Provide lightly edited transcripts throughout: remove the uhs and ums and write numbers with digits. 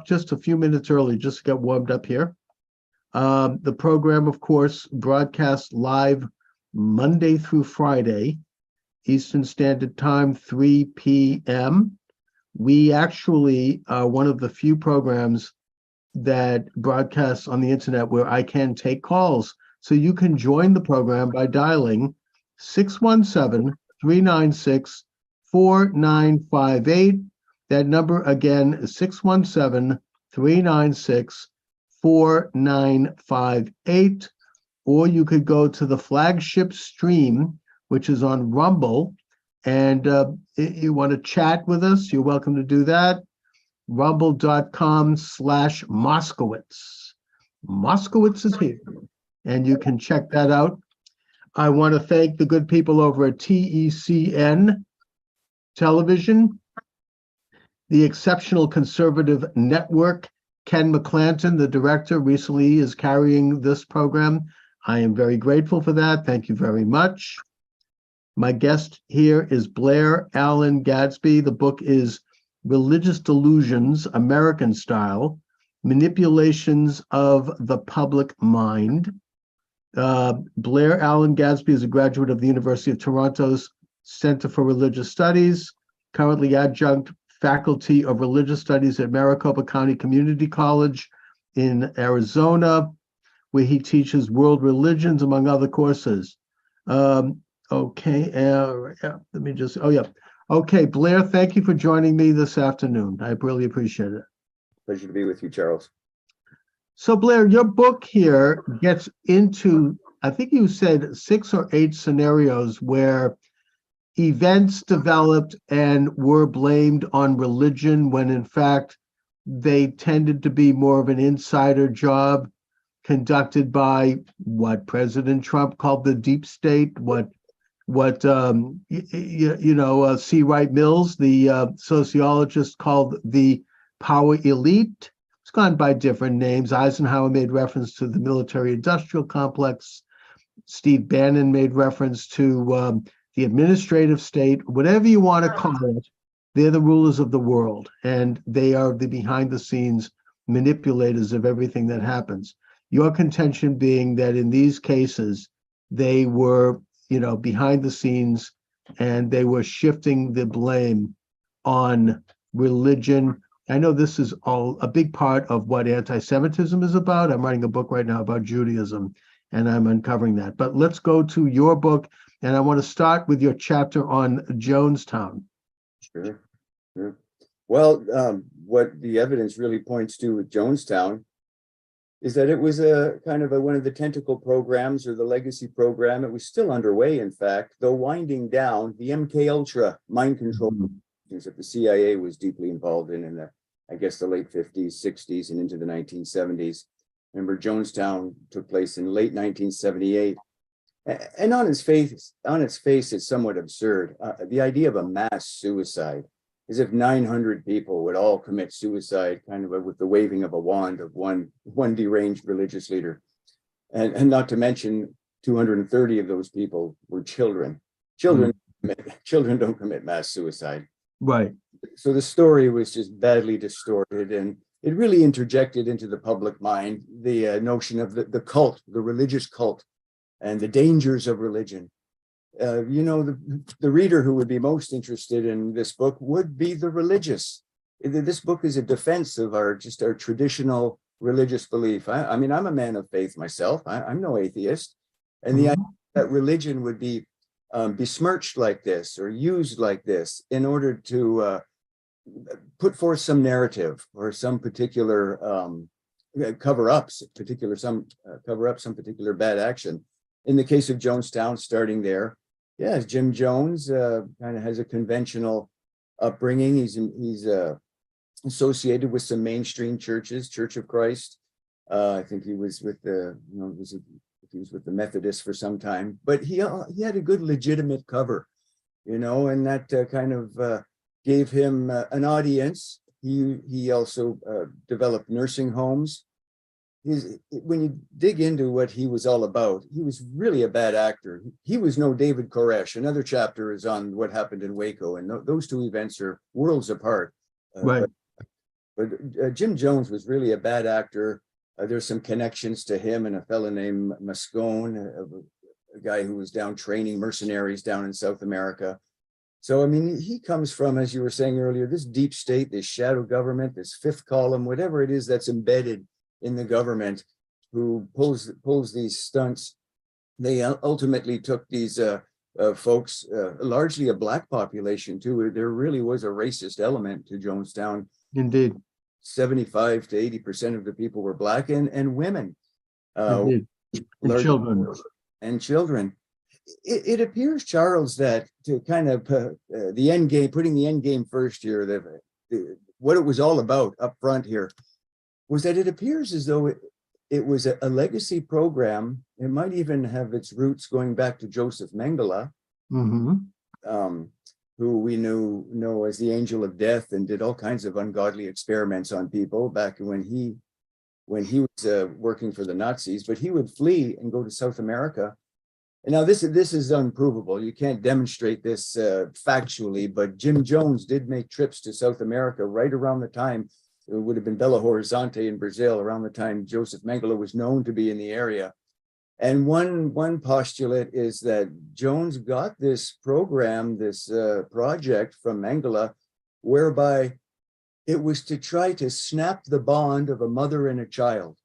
just a few minutes early just to get warmed up here. The program, of course, broadcasts live Monday through Friday, Eastern Standard Time, 3 p.m. We actually are one of the few programs that broadcasts on the internet where I can take calls. So you can join the program by dialing 617-396-4958. That number again is 617-396-4958. Or you could go to the flagship stream, which is on Rumble, and if you want to chat with us, you're welcome to do that. Rumble.com/Moskowitz. Moskowitz is here, and you can check that out. I want to thank the good people over at TECN Television, the Exceptional Conservative Network. Ken McClanton, the director, recently is carrying this program. I am very grateful for that. Thank you very much. My guest here is Blair Allen Gadsby. The book is Religious Delusions, American Style, Manipulations of the Public Mind. Blair Allen Gadsby is a graduate of the University of Toronto's Center for Religious Studies, currently adjunct faculty of religious studies at Maricopa County Community College in Arizona, where he teaches world religions, among other courses. Okay, Blair, thank you for joining me this afternoon. I really appreciate it. Pleasure to be with you, Charles. So, Blair, your book here gets into, I think you said 6 or 8 scenarios where events developed and were blamed on religion when in fact they tended to be more of an insider job conducted by what President Trump called the deep state, C. Wright Mills, the sociologist, called the power elite. It's gone by different names. Eisenhower made reference to the military-industrial complex. Steve Bannon made reference to the administrative state. Whatever you want to call it, they're the rulers of the world, and they are the behind-the-scenes manipulators of everything that happens. Your contention being that in these cases, they were behind the scenes, and they were shifting the blame on religion. I know this is all a big part of what anti-Semitism is about. I'm writing a book right now about Judaism, and I'm uncovering that. But let's go to your book, and I want to start with your chapter on Jonestown. Sure. Well, what the evidence really points to with Jonestown is that it was a kind of one of the tentacle programs or the legacy program. It was still underway, in fact, though winding down. The MK Ultra mind control that the CIA was deeply involved in the, I guess, the late 50s, 60s, and into the 1970s. Remember, Jonestown took place in late 1978. And on its face, it's somewhat absurd. The idea of a mass suicide, as if 900 people would all commit suicide, kind of with the waving of a wand of one deranged religious leader. And not to mention 230 of those people were children. Children don't commit mass suicide. Right. So the story was just badly distorted, and it really interjected into the public mind the notion of the cult, the religious cult, and the dangers of religion. The reader who would be most interested in this book would be the religious. This book is a defense of our traditional religious belief. I mean, I'm a man of faith myself. I'm no atheist. And the idea that religion would be besmirched like this or used like this in order to put forth some narrative or some particular cover up some particular bad action. In the case of Jonestown, starting there, yes, Jim Jones kind of has a conventional upbringing. He's associated with some mainstream churches, Church of Christ. I think he was with the Methodists for some time, but he had a good legitimate cover, and that kind of gave him an audience. He also developed nursing homes. When you dig into what he was all about, he was really a bad actor. He was no David Koresh. Another chapter is on what happened in Waco, and those two events are worlds apart. Right. But Jim Jones was really a bad actor. There's some connections to him and a fellow named Moscone, a guy who was down training mercenaries down in South America. So, I mean, he comes from, as you were saying earlier, this deep state, this shadow government, this fifth column, whatever it is that's embedded in the government, who pulls these stunts. They ultimately took these folks, largely a black population too. There really was a racist element to Jonestown. Indeed. 75 to 80% of the people were black and women. Indeed. And children. And children. It appears, Charles, that to kind of the end game, putting the end game first here, that what it was all about up front here was that it appears as though it was a legacy program. It might even have its roots going back to Joseph Mengele, who we know as the angel of death and did all kinds of ungodly experiments on people back when he was working for the Nazis. But he would flee and go to South America. And now this is unprovable. You can't demonstrate this factually, but Jim Jones did make trips to South America right around the time. It would have been Belo Horizonte in Brazil, around the time Joseph Mengele was known to be in the area. And one postulate is that Jones got this program, this project from Mengele, whereby it was to try to snap the bond of a mother and a child.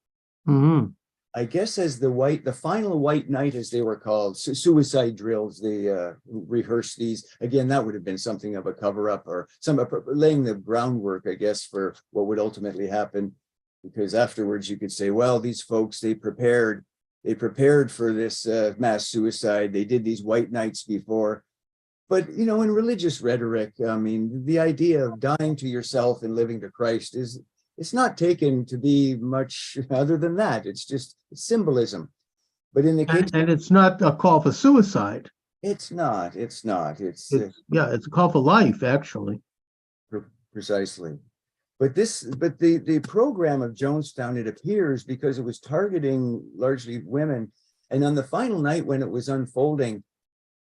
I guess as the final white night, as they were called, suicide drills, they rehearsed these. Again, that would have been something of a cover-up or some laying the groundwork, I guess, for what would ultimately happen. Because afterwards you could say, well, these folks, they prepared for this mass suicide. They did these white nights before. But, in religious rhetoric, I mean, the idea of dying to yourself and living to Christ it's not taken to be much other than that. It's just symbolism. But in the case, and it's not a call for suicide. It's not. It's a call for life, actually. Precisely. But the program of Jonestown, it appears, because it was targeting largely women. And on the final night when it was unfolding,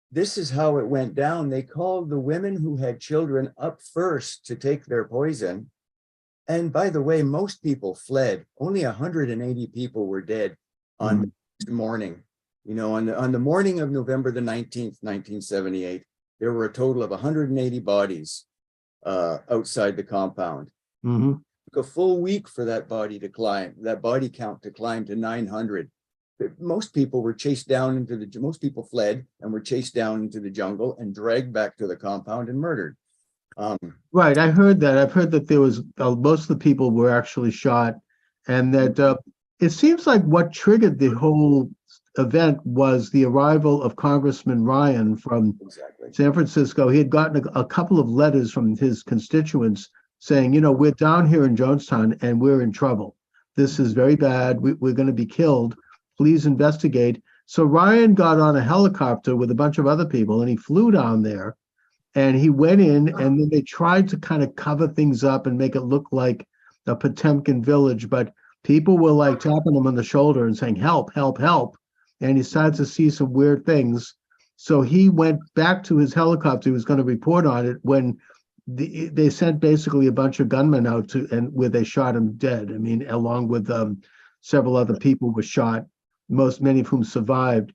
this is how it went down. They called the women who had children up first to take their poison. And by the way, most people fled. Only 180 people were dead on the morning. On the morning of November the 19th, 1978, there were a total of 180 bodies outside the compound. It took a full week for that body count to climb to 900. Most people were chased down most people fled and were chased down into the jungle and dragged back to the compound and murdered. Right, I heard that. I've heard that there was most of the people were actually shot, and that it seems like what triggered the whole event was the arrival of Congressman Ryan from San Francisco. He had gotten a couple of letters from his constituents saying, we're down here in Jonestown and we're in trouble. This is very bad. We're going to be killed. Please investigate. So Ryan got on a helicopter with a bunch of other people and he flew down there. And he went in, and then they tried to kind of cover things up and make it look like a Potemkin village, but people were like tapping him on the shoulder and saying, help, help, help. And he started to see some weird things. So he went back to his helicopter. He was going to report on it when they sent basically a bunch of gunmen out where they shot him dead. I mean, along with several other people were shot, many of whom survived.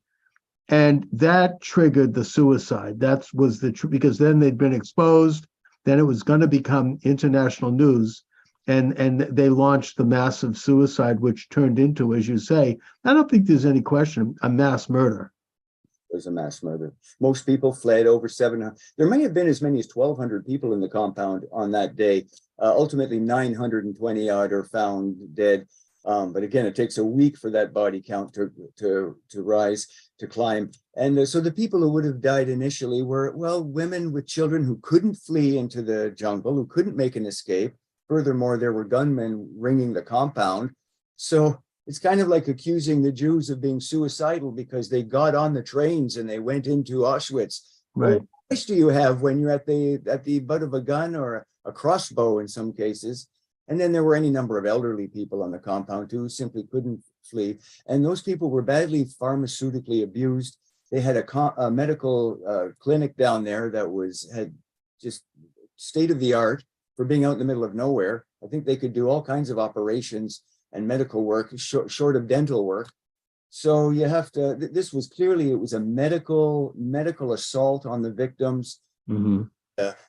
And that triggered the suicide. That was because then they'd been exposed. Then it was going to become international news, and they launched the massive suicide, which turned into, as you say, I don't think there's any question, a mass murder. It was a mass murder. Most people fled. Over 700. There may have been as many as 1,200 people in the compound on that day. Ultimately, 920 odd are found dead. But again, it takes a week for that body count to rise, to climb. And so the people who would have died initially were, women with children who couldn't flee into the jungle, who couldn't make an escape. Furthermore, there were gunmen ringing the compound. So it's kind of like accusing the Jews of being suicidal because they got on the trains and they went into Auschwitz. Right. What choice do you have when you're at the butt of a gun or a crossbow in some cases? And then there were any number of elderly people on the compound too, who simply couldn't flee. And those people were badly pharmaceutically abused. They had a medical clinic down there that had just state of the art for being out in the middle of nowhere. I think they could do all kinds of operations and medical work, short of dental work. So you have to, this was clearly, it was a medical assault on the victims. Mhm.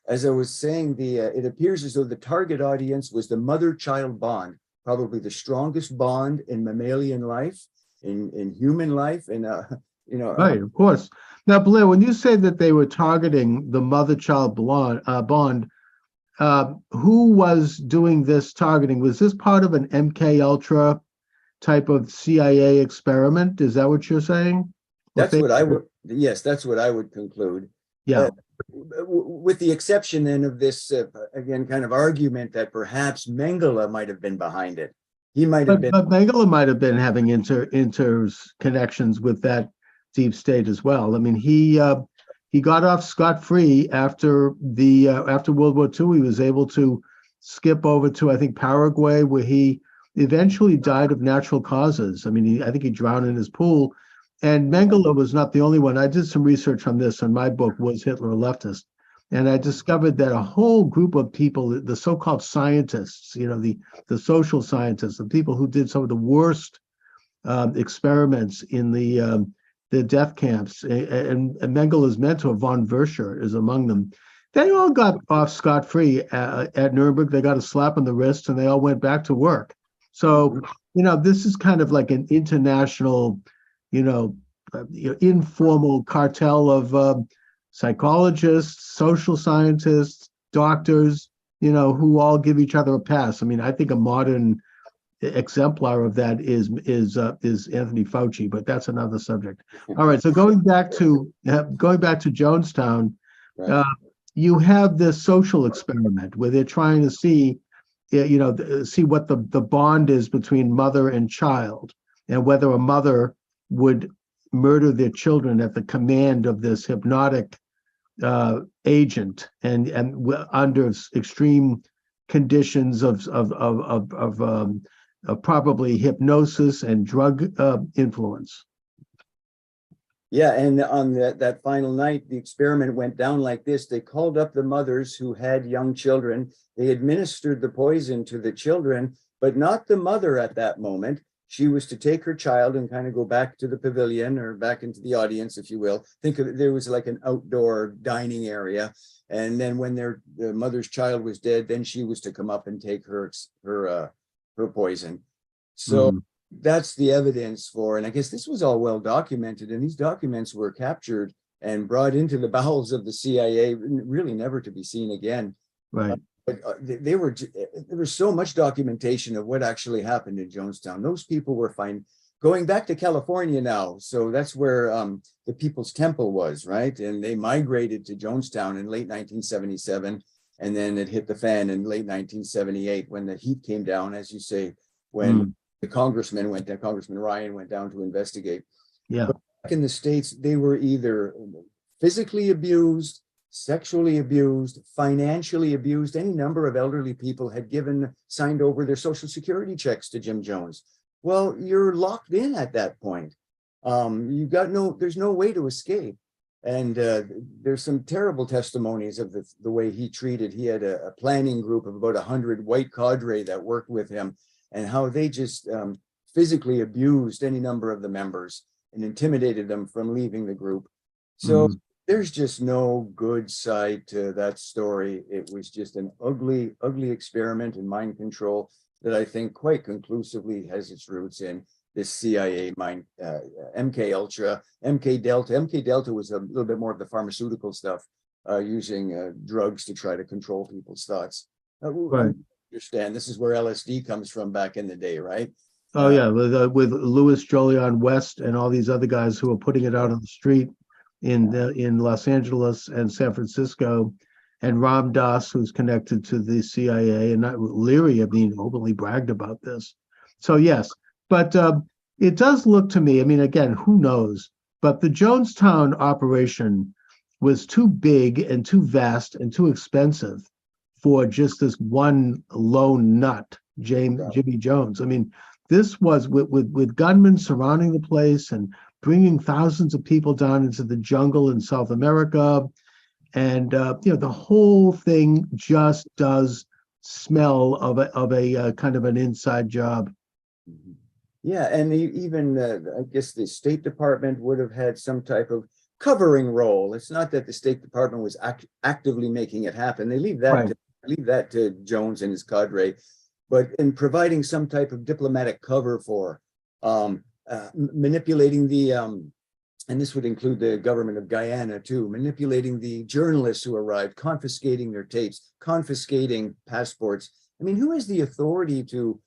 As I was saying, it appears as though the target audience was the mother-child bond, probably the strongest bond in mammalian life, in human life, and Right, of course. Now, Blair, when you say that they were targeting the mother-child bond, who was doing this targeting? Was this part of an MK Ultra type of CIA experiment? Is that what you're saying? that's what I would, yes, that's what I would conclude. Yeah. With the exception then of this, again, kind of argument that perhaps Mengele might have been behind it. He might have been. But Mengele might have been having connections with that deep state as well. I mean, he got off scot-free after World War II. He was able to skip over to, I think, Paraguay, where he eventually died of natural causes. I mean, I think he drowned in his pool. And Mengele was not the only one. I did some research on this, and my book was Hitler a Leftist. And I discovered that a whole group of people, the so-called scientists, the social scientists, the people who did some of the worst experiments in the death camps, and Mengele's mentor, von Verscher, is among them. They all got off scot-free at Nuremberg. They got a slap on the wrist, and they all went back to work. So, this is kind of like an international, informal cartel of psychologists, social scientists, doctors, who all give each other a pass. I mean, I think a modern exemplar of that is Anthony Fauci, but that's another subject. All right, so going back to Jonestown, Right. You have this social experiment where they're trying to see, see what the bond is between mother and child, and whether a mother would murder their children at the command of this hypnotic agent, and under extreme conditions of probably hypnosis and drug influence. Yeah, and on that final night, the experiment went down like this. They called up the mothers who had young children. They administered the poison to the children, but not the mother at that moment. She was to take her child and kind of go back to the pavilion, or back into the audience, if you will. Think of it, there was like an outdoor dining area. And then when the mother's child was dead, then she was to come up and take her poison. So that's the evidence for, and I guess this was all well documented, and these documents were captured and brought into the bowels of the CIA, really never to be seen again. Right. But there was so much documentation of what actually happened in Jonestown. Those people were fine. Going back to California now, so that's where the People's Temple was, right? And they migrated to Jonestown in late 1977, and then it hit the fan in late 1978 when the heat came down, as you say, when the Congressman Ryan went down to investigate. Yeah. But back in the States, they were either physically abused, sexually abused, financially abused. Any number of elderly people had signed over their Social Security checks to Jim Jones. Well, you're locked in at that point. There's no way to escape. And there's some terrible testimonies of the way he treated. He had a planning group of about 100 white cadre that worked with him, and how they just physically abused any number of the members and intimidated them from leaving the group. So there's just no good side to that story. It was just an ugly, ugly experiment in mind control that I think quite conclusively has its roots in this CIA MK Ultra, MK Delta. MK Delta was a little bit more of the pharmaceutical stuff, using drugs to try to control people's thoughts. Right. Understand this is where LSD comes from back in the day, right? Oh yeah, with Louis Jolion West and all these other guys who were putting it out on the street in Los Angeles and San Francisco, and Ram Dass, who's connected to the CIA, and not Leary, I mean, openly bragged about this. So yes, but it does look to me, I mean, again, who knows? But the Jonestown operation was too big and too vast and too expensive for just this one lone nut, Jimmy Jones. I mean, this was with gunmen surrounding the place and bringing thousands of people down into the jungle in South America. And, the whole thing just does smell of a kind of an inside job. Yeah, and even I guess the State Department would have had some type of covering role. It's not that the State Department was actively making it happen. They leave that to Jones and his cadre, but in providing some type of diplomatic cover for manipulating the and this would include the government of Guyana too, manipulating the journalists who arrived, confiscating their tapes, confiscating passports. I mean, who has the authority to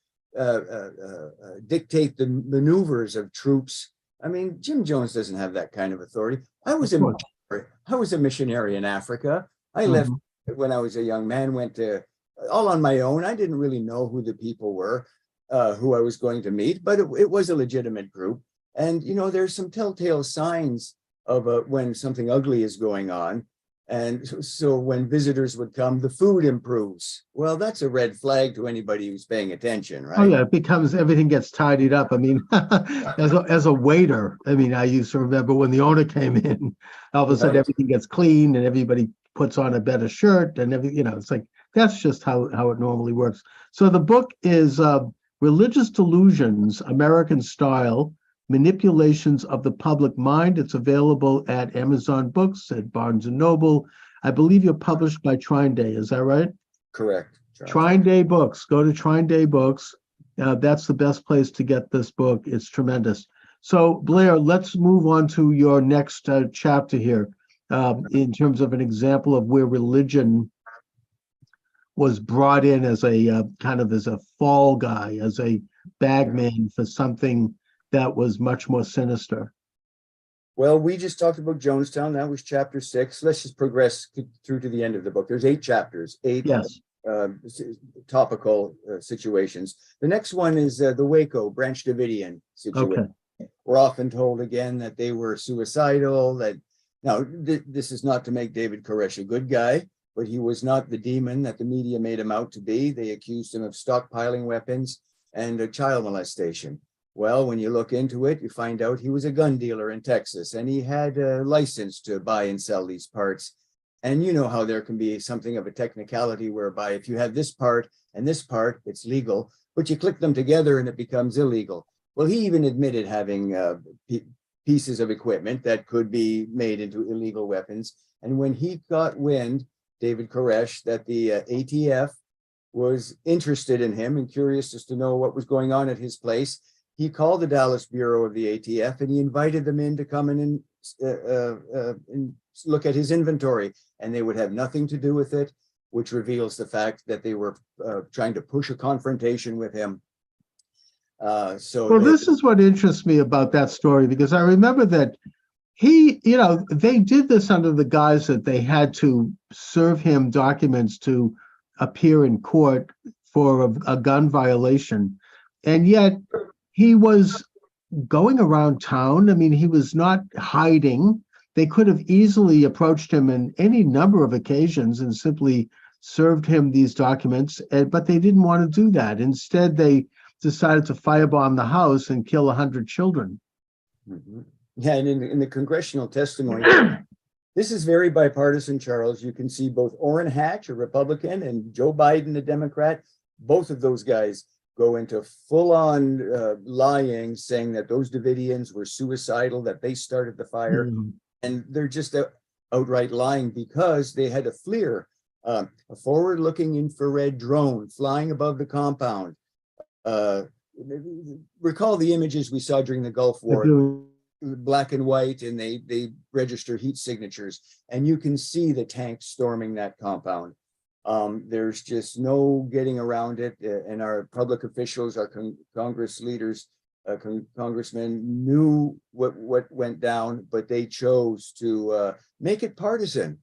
dictate the maneuvers of troops? I mean, Jim Jones doesn't have that kind of authority. I was a missionary in Africa. I left when I was a young man, went to all on my own. I didn't really know who the people were, who I was going to meet, but it was a legitimate group. And, you know, there's some telltale signs of when something ugly is going on. And so when visitors would come, the food improves. Well, that's a red flag to anybody who's paying attention, right? Oh yeah, it becomes, everything gets tidied up. I mean, as a waiter, I mean, I used to remember when the owner came in, all of a sudden everything gets clean and everybody puts on a better shirt and everything, you know, it's like, that's just how it normally works. So the book is Religious Delusions, American Style, Manipulations of the Public Mind. It's available at Amazon Books, at Barnes & Noble. I believe you're published by Trine Day. Is that right? Correct. Trine Day Books. Go to Trine Day Books. That's the best place to get this book. It's tremendous. So, Blair, let's move on to your next chapter here in terms of an example of where religion was brought in as a kind of as a fall guy, as a bagman for something that was much more sinister. Well, we just talked about Jonestown. That was chapter 6. Let's just progress through to the end of the book. There's 8 chapters, 8 topical situations. The next one is the Waco Branch Davidian situation. Okay. We're often told again that they were suicidal. That now this is not to make David Koresh a good guy, but he was not the demon that the media made him out to be. They accused him of stockpiling weapons and child molestation. Well, when you look into it, you find out he was a gun dealer in Texas and he had a license to buy and sell these parts. And you know how there can be something of a technicality whereby if you have this part and this part, it's legal, but you click them together and it becomes illegal. Well, he even admitted having pieces of equipment that could be made into illegal weapons. And when he got wind, David Koresh, that the ATF was interested in him and curious as to know what was going on at his place, he called the Dallas Bureau of the ATF and he invited them in to come in and look at his inventory, and they would have nothing to do with it, which reveals the fact that they were trying to push a confrontation with him. This is what interests me about that story, because I remember that he, you know, they did this under the guise that they had to serve him documents to appear in court for a gun violation, and yet he was going around town. I mean, he was not hiding. They could have easily approached him in any number of occasions and simply served him these documents, but they didn't want to do that. Instead, they decided to firebomb the house and kill 100 children. Mm-hmm. Yeah, and in the congressional testimony, this is very bipartisan, Charles. You can see both Orrin Hatch, a Republican, and Joe Biden, a Democrat. Both of those guys go into full-on lying, saying that those Davidians were suicidal, that they started the fire. Mm-hmm. And they're just outright lying because they had a FLIR, a forward-looking infrared drone flying above the compound. Recall the images we saw during the Gulf War, black and white, and they register heat signatures. And you can see the tank storming that compound. There's just no getting around it. And our public officials, our Congress leaders, congressmen knew what went down, but they chose to make it partisan.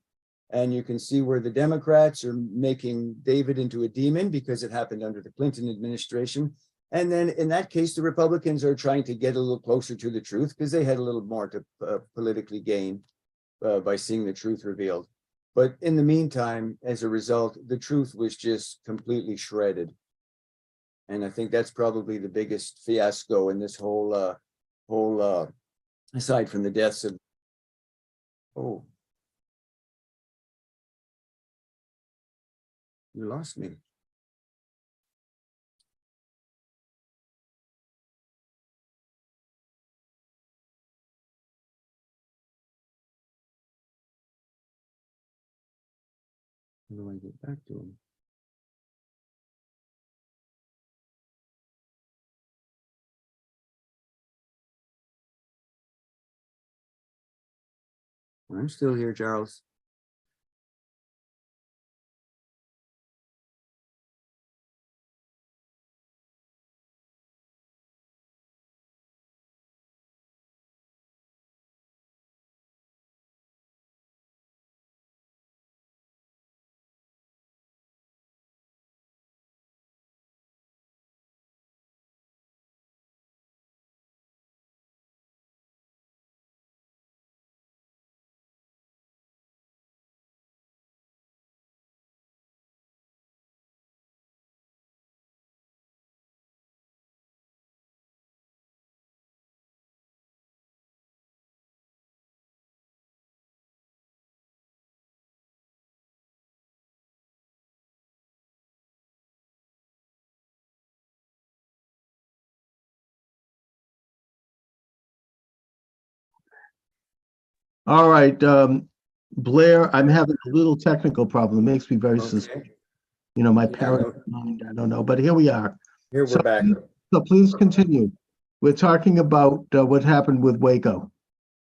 And you can see where the Democrats are making David into a demon because it happened under the Clinton administration. And then in that case, the Republicans are trying to get a little closer to the truth because they had a little more to politically gain by seeing the truth revealed. But in the meantime, as a result, the truth was just completely shredded. And I think that's probably the biggest fiasco in this whole, aside from the deaths of, you lost me. How do I get back to him? I'm still here, Charles. All right, Blair, I'm having a little technical problem. It makes me very suspicious. Okay. You know, my Yeah, parent mind, I don't know, but here we are. here So, we're back. so please continue. We're talking about what happened with Waco.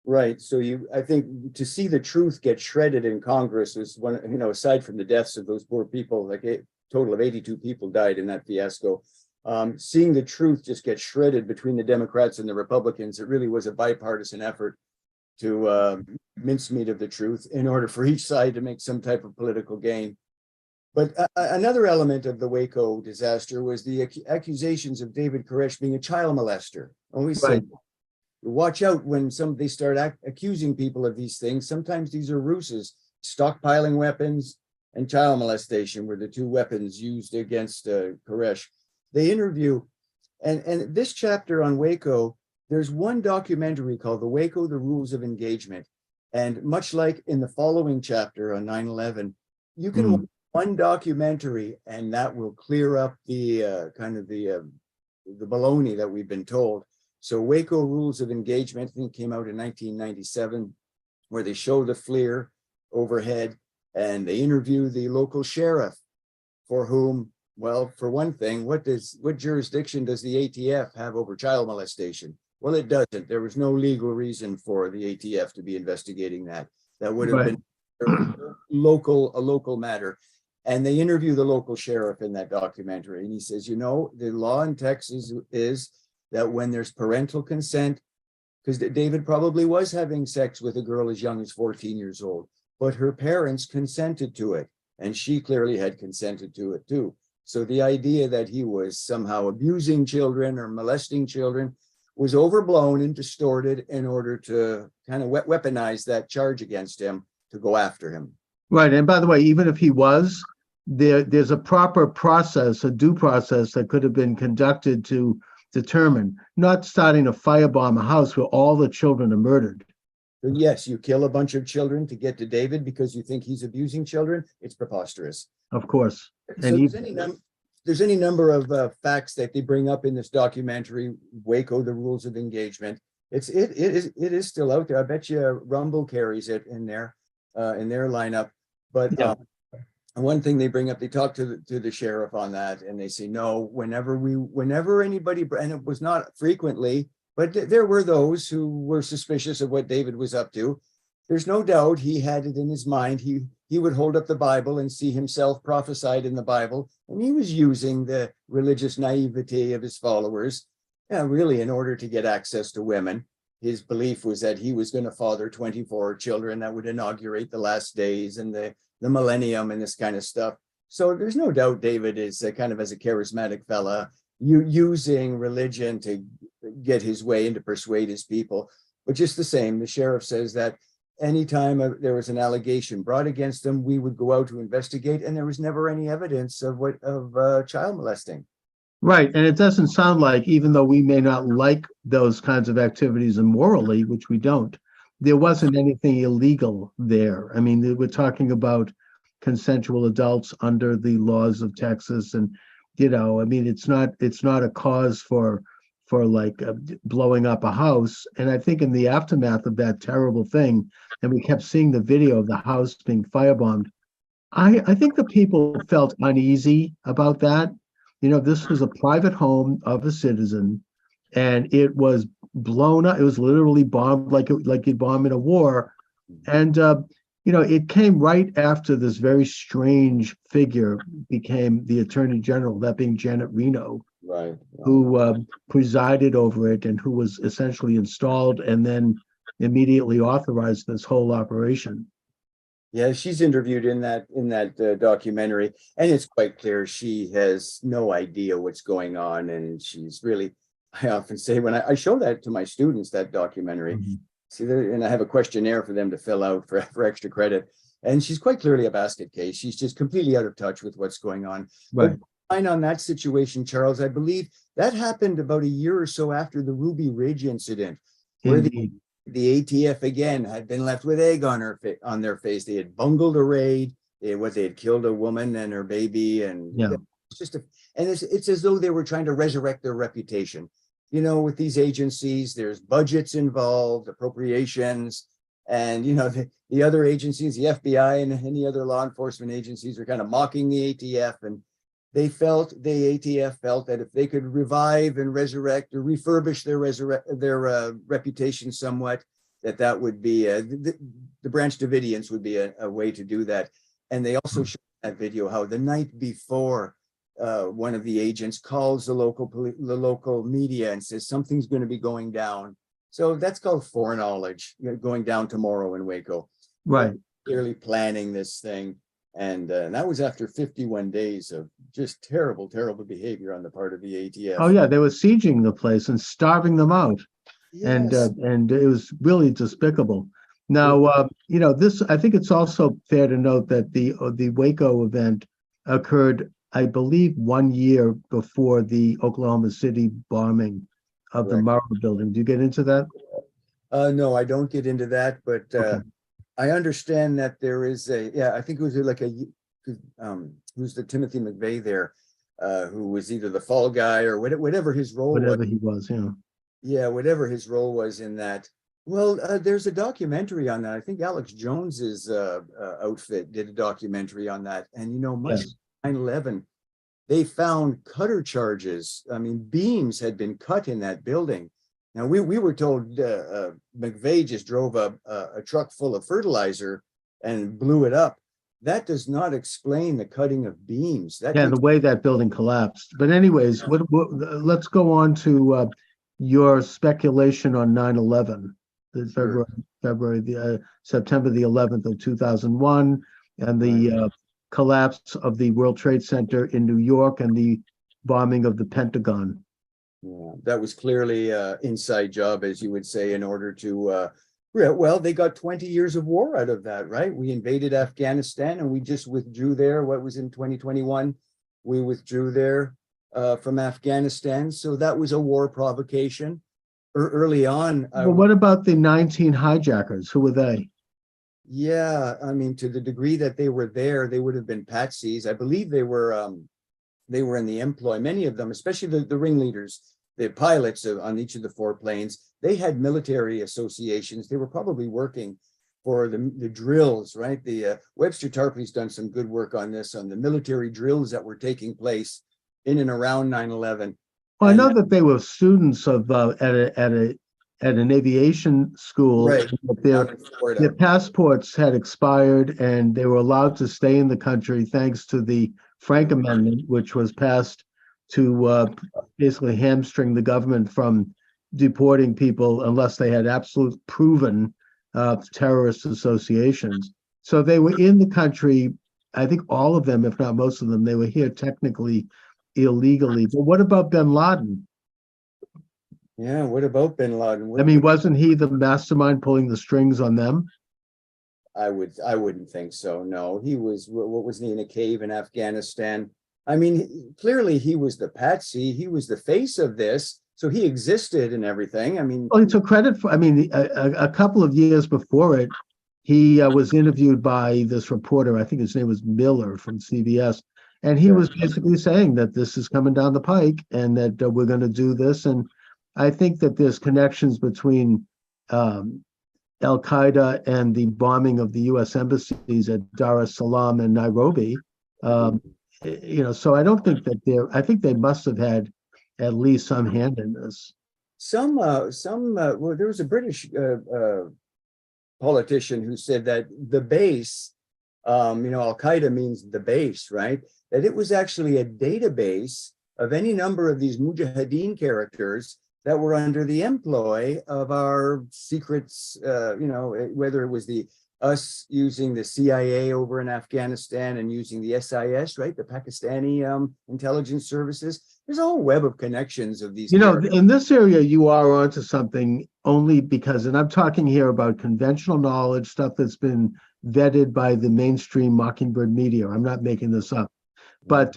Right. So I think to see the truth get shredded in Congress was one, aside from the deaths of those poor people, like a total of 82 people died in that fiasco. Seeing the truth just get shredded between the Democrats and the Republicans, it really was a bipartisan effort to mincemeat of the truth in order for each side to make some type of political gain. But another element of the Waco disaster was the accusations of David Koresh being a child molester. And we said, watch out when they start accusing people of these things. Sometimes these are ruses. Stockpiling weapons and child molestation were the two weapons used against Koresh. They interview, and this chapter on Waco, there's one documentary called The Waco, The Rules of Engagement. And much like in the following chapter on 9/11, you can watch one documentary and that will clear up the kind of the baloney that we've been told. So Waco Rules of Engagement, I think, came out in 1997, where they show the FLIR overhead and they interview the local sheriff, for whom, well, for one thing, what jurisdiction does the ATF have over child molestation? Well, it doesn't. There was no legal reason for the ATF to be investigating that. That would have been a local matter. And they interview the local sheriff in that documentary. And he says, the law in Texas is that when there's parental consent, because David probably was having sex with a girl as young as 14 years old, but her parents consented to it. And she clearly had consented to it too. So the idea that he was somehow abusing children or molesting children was overblown and distorted in order to kind of weaponize that charge against him to go after him. Right. And by the way, even if he was, there's a proper process, a due process that could have been conducted to determine, not starting to firebomb a house where all the children are murdered. Yes, you kill a bunch of children to get to David because you think he's abusing children. It's preposterous. Of course. So there's any number of facts that they bring up in this documentary, Waco, The Rules of Engagement. It is still out there. I bet you Rumble carries it in their lineup. But one thing they bring up, they talk to the sheriff on that, and they say, no, whenever anybody, and it was not frequently, but there were those who were suspicious of what David was up to. There's no doubt he had it in his mind. He would hold up the Bible and see himself prophesied in the Bible, and he was using the religious naivety of his followers, really in order to get access to women. His belief was that he was going to father 24 children that would inaugurate the last days and the millennium and this kind of stuff. So there's no doubt David is kind of as a charismatic fella, using religion to get his way and to persuade his people. But just the same, the sheriff says that anytime there was an allegation brought against him, we would go out to investigate, and there was never any evidence of child molesting. Right. And it doesn't sound like, even though we may not like those kinds of activities immorally, which we don't, there wasn't anything illegal there. I mean, we're talking about consensual adults under the laws of Texas. And, I mean, it's not a cause for like blowing up a house. And I think in the aftermath of that terrible thing, and we kept seeing the video of the house being firebombed, I think the people felt uneasy about that. This was a private home of a citizen, and it was blown up. It was literally bombed like you'd bomb in a war. And it came right after this very strange figure became the Attorney General, that being Janet Reno, Right. who presided over it and who was essentially installed and then immediately authorized this whole operation. Yeah, she's interviewed in that documentary, and it's quite clear she has no idea what's going on, and she's really. I often say when I show that to my students, that documentary, Mhm. see there, and I have a questionnaire for them to fill out for extra credit, and she's quite clearly a basket case. She's just completely out of touch with what's going on. Right. But on that situation, Charles, I believe that happened about a year or so after the Ruby Ridge incident, where Indeed. the ATF again had been left with egg on their face. They had bungled a raid. They had killed a woman and her baby, and Yeah. it's just it's as though they were trying to resurrect their reputation. With these agencies, there's budgets involved, appropriations, and the other agencies, the FBI and any other law enforcement agencies, are kind of mocking the ATF, and the ATF felt that if they could revive and resurrect or refurbish their reputation somewhat, that would be the Branch Davidians would be a way to do that. And they also showed that video how the night before, one of the agents calls the local media and says something's going to be going down. So that's called foreknowledge, going down tomorrow in Waco. Right. Clearly planning this thing. And that was after 51 days of just terrible behavior on the part of the ATF. Oh yeah, they were sieging the place and starving them out, and Yes. it was really despicable. Now, this, I think it's also fair to note that the Waco event occurred, I believe, 1 year before the Oklahoma City bombing of the Correct. Murrah building. Do you get into that? No, I don't get into that, but Okay. I understand that there is I think it was like who's the Timothy McVeigh there, who was either the fall guy or whatever his role was. Whatever he was, yeah. Yeah, whatever his role was in that. Well, there's a documentary on that. I think Alex Jones's outfit did a documentary on that. And much Yes. 9/11, they found cutter charges. I mean, beams had been cut in that building. Now we were told McVeigh just drove a truck full of fertilizer and blew it up. That does not explain the cutting of beams. That Yeah, the way that building collapsed. But anyways, let's go on to your speculation on 9/11, the Sure. September the 11th of 2001, and the collapse of the World Trade Center in New York and the bombing of the Pentagon. Yeah, that was clearly an inside job, as you would say, in order to, well, they got 20 years of war out of that, right? We invaded Afghanistan and we just withdrew there. What was in 2021? We withdrew there from Afghanistan. So that was a war provocation. Early on. But what about the 19 hijackers? Who were they? Yeah, I mean, to the degree that they were there, they would have been patsies. I believe they were in the employ, many of them, especially the ringleaders, the pilots on each of the 4 planes. They had military associations. They were probably working for the drills, right? The Webster Tarpley's done some good work on this, on the military drills that were taking place in and around 9/11. Well, I know that they were students of at an aviation school. Right. Their passports had expired and they were allowed to stay in the country thanks to the Frank Amendment, which was passed to basically hamstring the government from deporting people unless they had absolute proven terrorist associations. So they were in the country, I think all of them, if not most of them, they were here technically illegally. But what about bin Laden? Yeah, what about bin Laden? I mean, wasn't he the mastermind pulling the strings on them? I wouldn't think so. No, he was, what was he, in a cave in Afghanistan? I mean, clearly he was the patsy. He was the face of this. So he existed and everything. I mean, well, he took credit for, I mean, a couple of years before it, he was interviewed by this reporter, I think his name was Miller from CBS. And he was basically saying that this is coming down the pike and that we're going to do this. And I think that there's connections between Al-Qaeda and the bombing of the U.S. embassies at Dar es Salaam and Nairobi. Um, so I don't think that I think they must have had at least some hand in this. Well, there was a British politician who said that the base, Al-Qaeda means the base, right? That it was actually a database of any number of these mujahideen characters that were under the employ of our secrets, whether it was us using the CIA over in Afghanistan and using the SIS, right? The Pakistani intelligence services. There's a whole web of connections of these. In this area, you are onto something only because, and I'm talking here about conventional knowledge, stuff that's been vetted by the mainstream Mockingbird media. I'm not making this up. But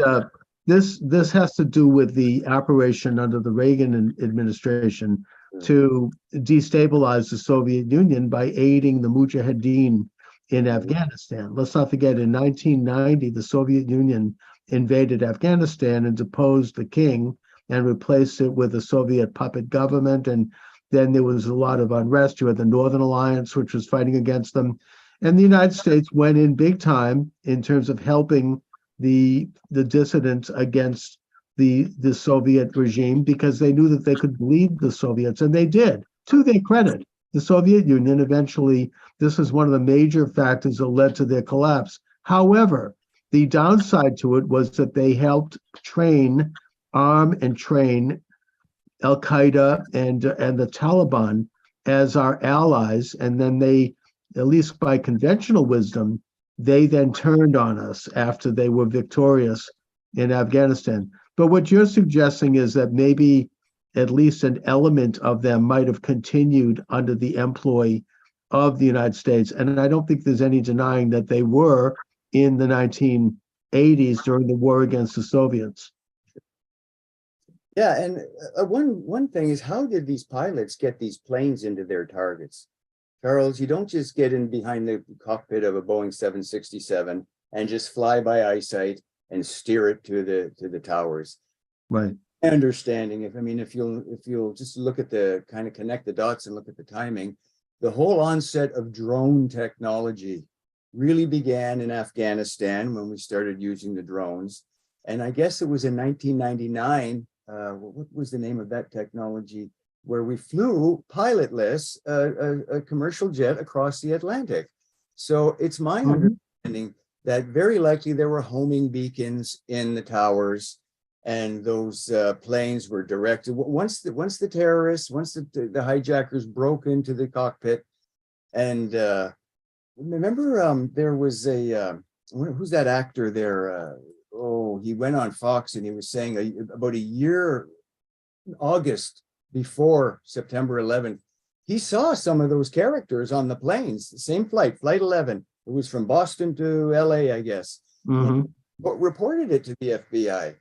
this has to do with the operation under the Reagan administration to destabilize the Soviet Union by aiding the Mujahideen in Afghanistan. Let's not forget, in 1990, the Soviet Union invaded Afghanistan and deposed the king and replaced it with a Soviet puppet government. And then there was a lot of unrest. You had the Northern Alliance, which was fighting against them. And the United States went in big time in terms of helping the dissidents against the Soviet regime, because they knew that they could lead the Soviets, and they did. To their credit, the Soviet Union eventually, this is one of the major factors that led to their collapse. However, the downside to it was that they helped arm and train Al-Qaeda and the Taliban as our allies, and then they, at least by conventional wisdom, they then turned on us after they were victorious in Afghanistan. But what you're suggesting is that maybe at least an element of them might have continued under the employ of the United States. And I don't think there's any denying that they were in the 1980s during the war against the Soviets. Yeah, and one thing is, how did these pilots get these planes into their targets? Charles, you don't just get in behind the cockpit of a Boeing 767 and just fly by eyesight and steer it to the towers. Right. My understanding, if you'll just look at the kind of connect the dots and look at the timing, the whole onset of drone technology really began in Afghanistan when we started using the drones. And I guess it was in 1999, what was the name of that technology, where we flew pilotless a commercial jet across the Atlantic. So it's my understanding that very likely there were homing beacons in the towers, and those planes were directed. Once the terrorists, once the hijackers broke into the cockpit, and remember there was who's that actor there? He went on Fox and he was saying about a year, August before September 11th, he saw some of those characters on the planes, the same flight 11. It was from Boston to LA, I guess. But reported it to the FBI.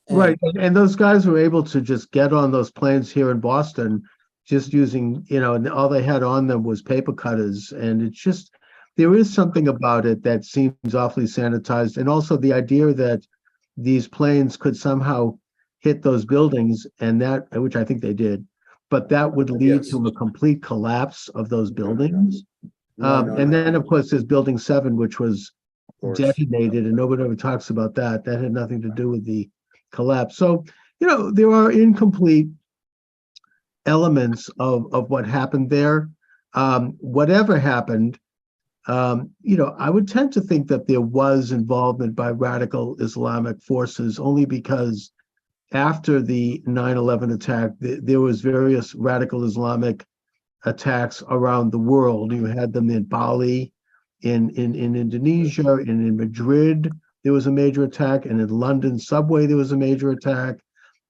Right, and those guys were able to just get on those planes here in Boston, just using, and all they had on them was paper cutters. And it's just, there is something about it that seems awfully sanitized. And also the idea that these planes could somehow hit those buildings, and that, which I think they did, but that would lead to a complete collapse of those buildings. And then, of course, there's Building 7, which was detonated, and nobody ever talks about that. That had nothing to do with the collapse. So, there are incomplete elements of what happened there. Whatever happened, I would tend to think that there was involvement by radical Islamic forces, only because after the 9/11 attack, there was various radical Islamic attacks around the world. You had them in Bali, in Indonesia, and in Madrid, there was a major attack, and in London subway, there was a major attack,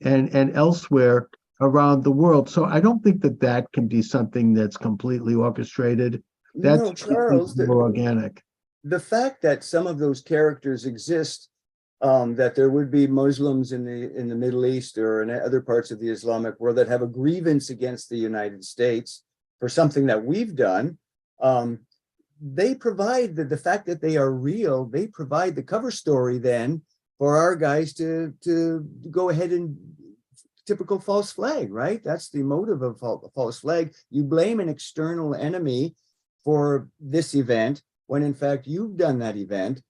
and elsewhere around the world. So I don't think that can be something that's completely orchestrated. That's Charles, more organic. The fact that some of those characters exist, that there would be Muslims in the Middle East or in other parts of the Islamic world that have a grievance against the United States for something that we've done. They provide the fact that they are real. They provide the cover story then for our guys to go ahead and typical false flag, right? That's the motive of false flag. You blame an external enemy for this event when in fact you've done that event.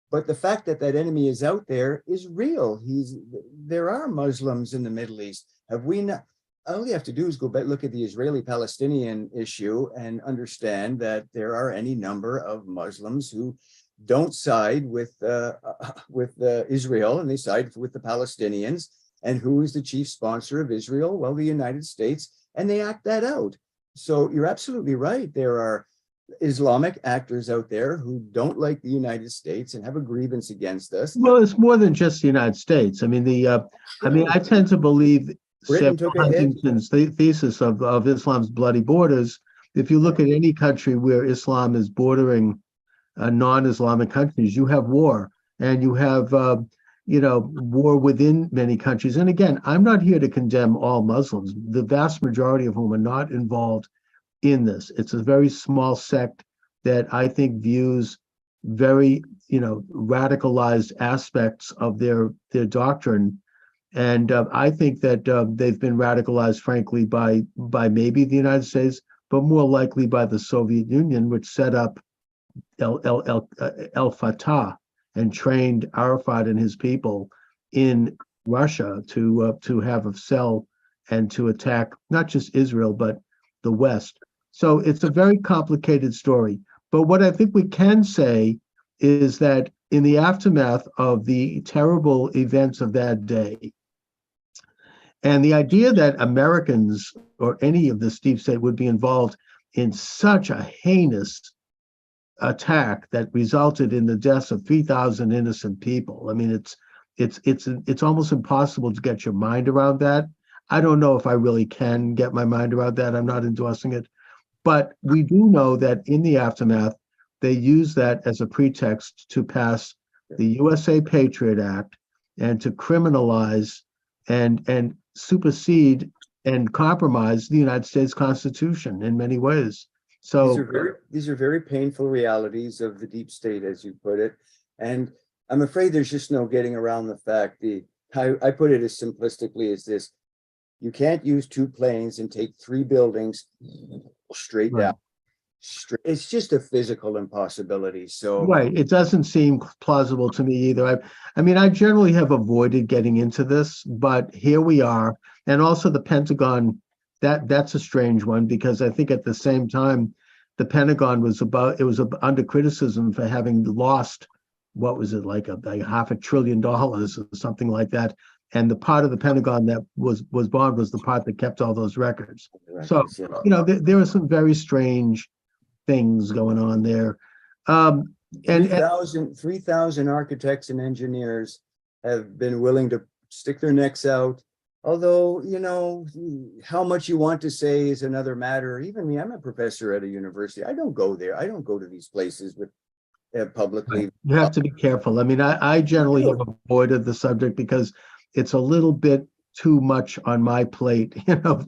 But the fact that that enemy is out there is real. There are Muslims in the Middle East. Have we not? All you have to do is go back, look at the Israeli-Palestinian issue and understand that there are any number of Muslims who don't side with Israel, and they side with the Palestinians. And who is the chief sponsor of Israel? Well, the United States, and they act that out. So you're absolutely right. There are Islamic actors out there who don't like the United States and have a grievance against us. Well, it's more than just the United States. I mean, I tend to believe Britain took a hit. Huntington's thesis of Islam's bloody borders. If you look at any country where Islam is bordering non-Islamic countries, you have war, and you have war within many countries. And again, I'm not here to condemn all Muslims, the vast majority of whom are not involved in this. It's a very small sect that I think views very, radicalized aspects of their doctrine. And I think that they've been radicalized, frankly, by maybe the United States, but more likely by the Soviet Union, which set up al-Fatah and trained Arafat and his people in Russia to have a cell and to attack not just Israel, but the West. So it's a very complicated story. But what I think we can say is that in the aftermath of the terrible events of that day, and the idea that Americans or any of this deep state would be involved in such a heinous attack that resulted in the deaths of 3,000 innocent people. I mean, it's almost impossible to get your mind around that. I don't know if I really can get my mind around that. I'm not endorsing it. But we do know that in the aftermath, they used that as a pretext to pass the USA Patriot Act and to criminalize and supersede and compromise the United States Constitution in many ways. So these are very painful realities of the deep state, as you put it. And I'm afraid there's just no getting around the fact. I put it as simplistically as this: you can't use two planes and take three buildings straight down. It's just a physical impossibility. So it doesn't seem plausible to me either. I generally have avoided getting into this, but here we are. And also the Pentagon, that's a strange one, because I think at the same time the Pentagon was under criticism for having lost, what was it, like $500 billion or something like that. And the part of the Pentagon that was bombed was the part that kept all those records. So, there are some very strange things going on there. And 3,000 architects and engineers have been willing to stick their necks out. Although, how much you want to say is another matter. Even me, I'm a professor at a university. I don't go there. I don't go to these places with publicly. You have to be careful. I generally have avoided the subject because it's a little bit too much on my plate, I'm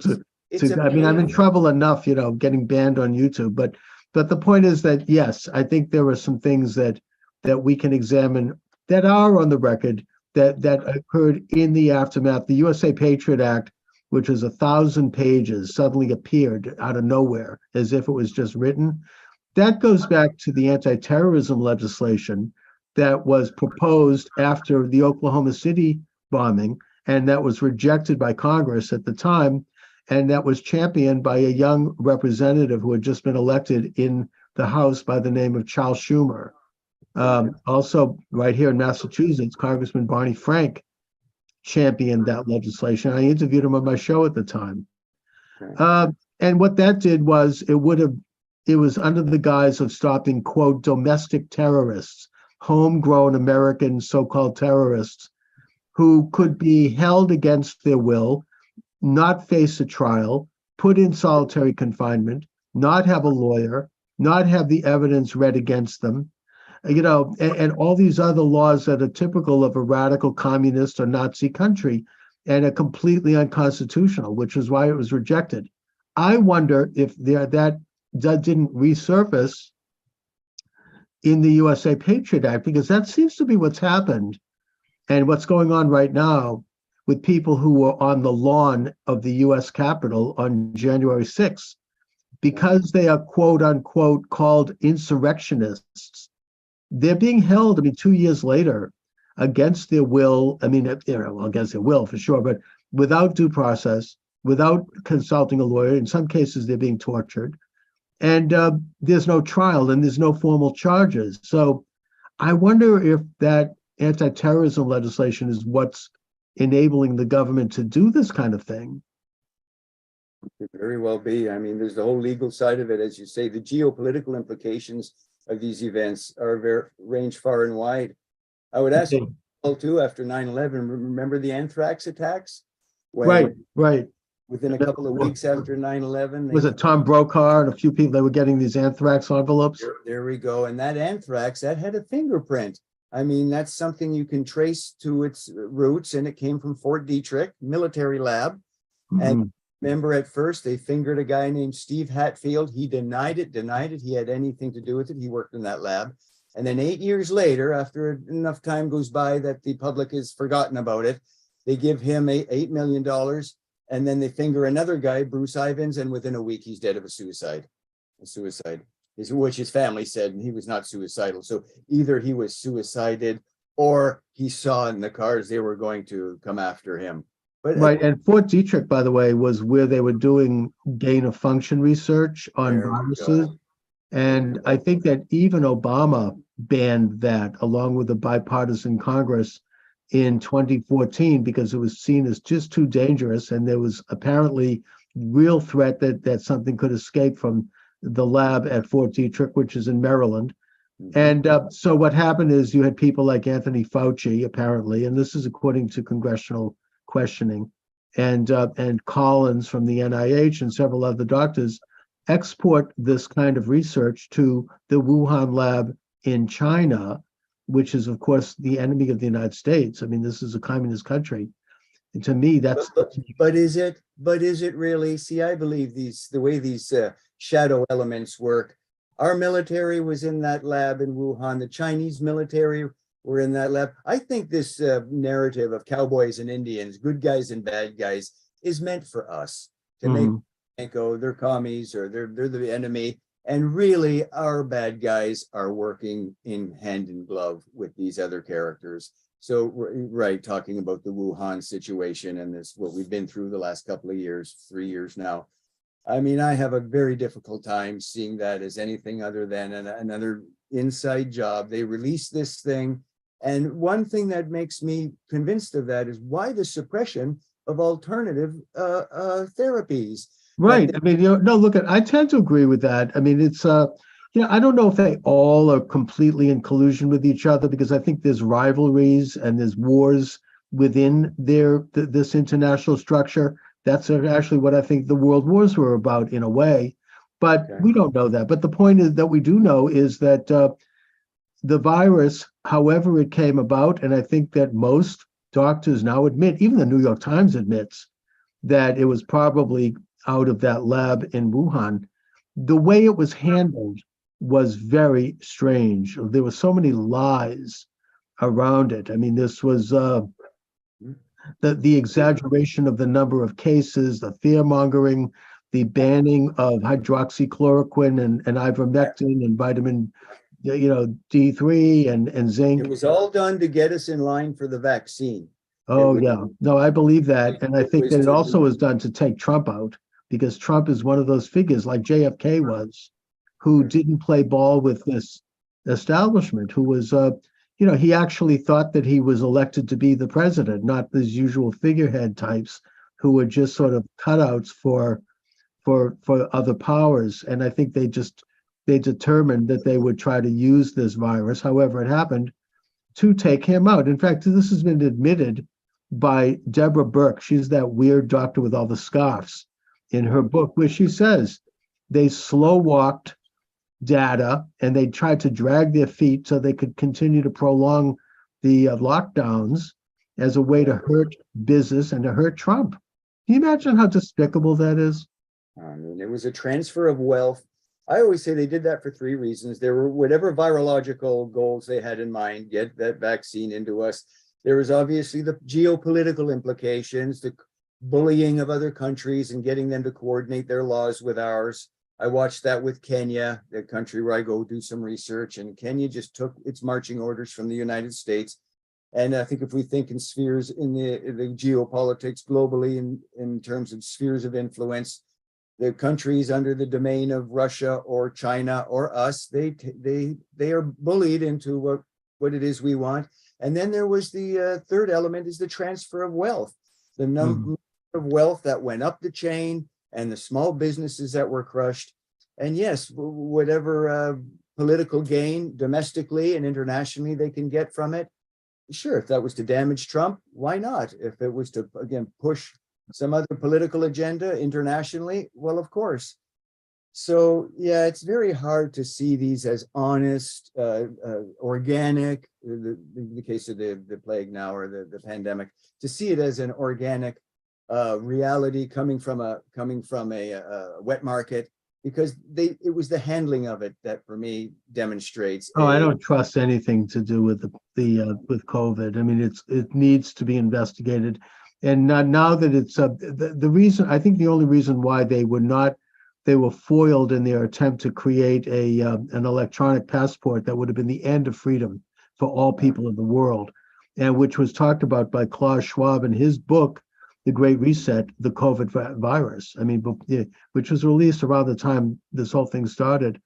in trouble enough, getting banned on YouTube. But the point is that, yes, I think there are some things that we can examine that are on the record that occurred in the aftermath. The USA Patriot Act, which was 1,000 pages, suddenly appeared out of nowhere as if it was just written. That goes back to the anti-terrorism legislation that was proposed after the Oklahoma City bombing, and that was rejected by Congress at the time, and that was championed by a young representative who had just been elected in the House by the name of Charles Schumer. Also, right here in Massachusetts, Congressman Barney Frank championed that legislation. I interviewed him on my show at the time. And what that did was it was under the guise of stopping, quote, domestic terrorists, homegrown American so-called terrorists, who could be held against their will, not face a trial, put in solitary confinement, not have a lawyer, not have the evidence read against them, and all these other laws that are typical of a radical communist or Nazi country and are completely unconstitutional, which is why it was rejected. I wonder if that didn't resurface in the USA Patriot Act, because that seems to be what's happened and what's going on right now with people who were on the lawn of the US Capitol on January 6th. Because they are quote unquote called insurrectionists, they're being held, I mean, 2 years later against their will. I mean, against their will for sure, but without due process, without consulting a lawyer. In some cases, they're being tortured. And there's no trial and there's no formal charges. So I wonder if that anti-terrorism legislation is what's enabling the government to do this kind of thing. Could very well be. I mean, there's the whole legal side of it, as you say. The geopolitical implications of these events are range far and wide. I would ask you too, after 9/11, remember the anthrax attacks? Right. Within a couple of weeks after 9/11, Was it Tom Brokaw and a few people that were getting these anthrax envelopes? There we go. And that anthrax, that had a fingerprint. I mean, that's something you can trace to its roots, and it came from Fort Detrick military lab. And remember, at first they fingered a guy named Steve Hatfield. He denied it he had anything to do with it. He worked in that lab. And then 8 years later, after enough time goes by that the public has forgotten about it, they give him $8 million. And then they finger another guy, Bruce Ivins, and within a week he's dead of a suicide, which his family said, and he was not suicidal. So either he was suicided or he saw in the cars they were going to come after him. But right, and Fort Detrick, by the way, was where they were doing gain of function research on viruses. And I think that even Obama banned that along with the bipartisan Congress in 2014 because it was seen as just too dangerous. And there was apparently real threat that something could escape from the lab at Fort Detrick, which is in Maryland. And so what happened is you had people like Anthony Fauci, apparently, and this is according to congressional questioning, and Collins from the NIH and several other doctors export this kind of research to the Wuhan lab in China, which is, of course, the enemy of the United States. I mean, this is a communist country. And to me, that's... But is it really? See, I believe the way these shadow elements work, our military was in that lab in Wuhan, the Chinese military were in that lab. I think this narrative of cowboys and Indians, good guys and bad guys, is meant for us to make go, they're commies or they're the enemy. And really, our bad guys are working in hand in glove with these other characters. So, right, talking about the Wuhan situation and this, what we've been through the last couple of years, 3 years now. I mean, I have a very difficult time seeing that as anything other than another inside job. They released this thing. And one thing that makes me convinced of that is why the suppression of alternative therapies. Right. I mean, no, look, I tend to agree with that. I mean, it's, I don't know if they all are completely in collusion with each other, because I think there's rivalries and there's wars within this international structure. That's actually what I think the world wars were about in a way, but we don't know that. But the point is that we do know is that the virus, however it came about, and I think that most doctors now admit, even the New York Times admits, that it was probably out of that lab in Wuhan. The way it was handled was very strange. There were so many lies around it. I mean, this was the exaggeration of the number of cases, the fear mongering, the banning of hydroxychloroquine and ivermectin and vitamin D3 and zinc. It was all done to get us in line for the vaccine. Oh, yeah. No, I believe that. And I think that it also was done to take Trump out, because Trump is one of those figures like JFK was, who didn't play ball with this establishment, who was, he actually thought that he was elected to be the president, not these usual figurehead types who were just sort of cutouts for other powers. And I think they determined that they would try to use this virus, however it happened, to take him out. In fact, this has been admitted by Deborah Burke. She's that weird doctor with all the scoffs in her book, where she says they slow walked data and they tried to drag their feet so they could continue to prolong the lockdowns as a way to hurt business and to hurt Trump. Can you imagine how despicable that is? I mean, it was a transfer of wealth. I always say they did that for three reasons. There were whatever virological goals they had in mind, get that vaccine into us. There was obviously the geopolitical implications, the bullying of other countries and getting them to coordinate their laws with ours. I watched that with Kenya, the country where I go do some research, and Kenya just took its marching orders from the United States. And I think if we think in spheres in the geopolitics globally, in terms of spheres of influence, the countries under the domain of Russia or China or us, they are bullied into what it is we want. And then there was the third element is the transfer of wealth, the number of wealth that went up the chain and the small businesses that were crushed. And yes, whatever political gain domestically and internationally they can get from it. Sure, if that was to damage Trump, why not? If it was to, again, push some other political agenda internationally, well, of course. So, yeah, it's very hard to see these as honest, organic, the case of the plague now or the pandemic, to see it as an organic reality coming from a wet market, because it was the handling of it that for me demonstrates. Oh, I don't trust anything to do with with COVID. I mean, it needs to be investigated, and now that it's the reason, I think the only reason why they were foiled in their attempt to create an electronic passport that would have been the end of freedom for all people in the world, and which was talked about by Klaus Schwab in his book, The Great Reset, the COVID virus. I mean, which was released around the time this whole thing started.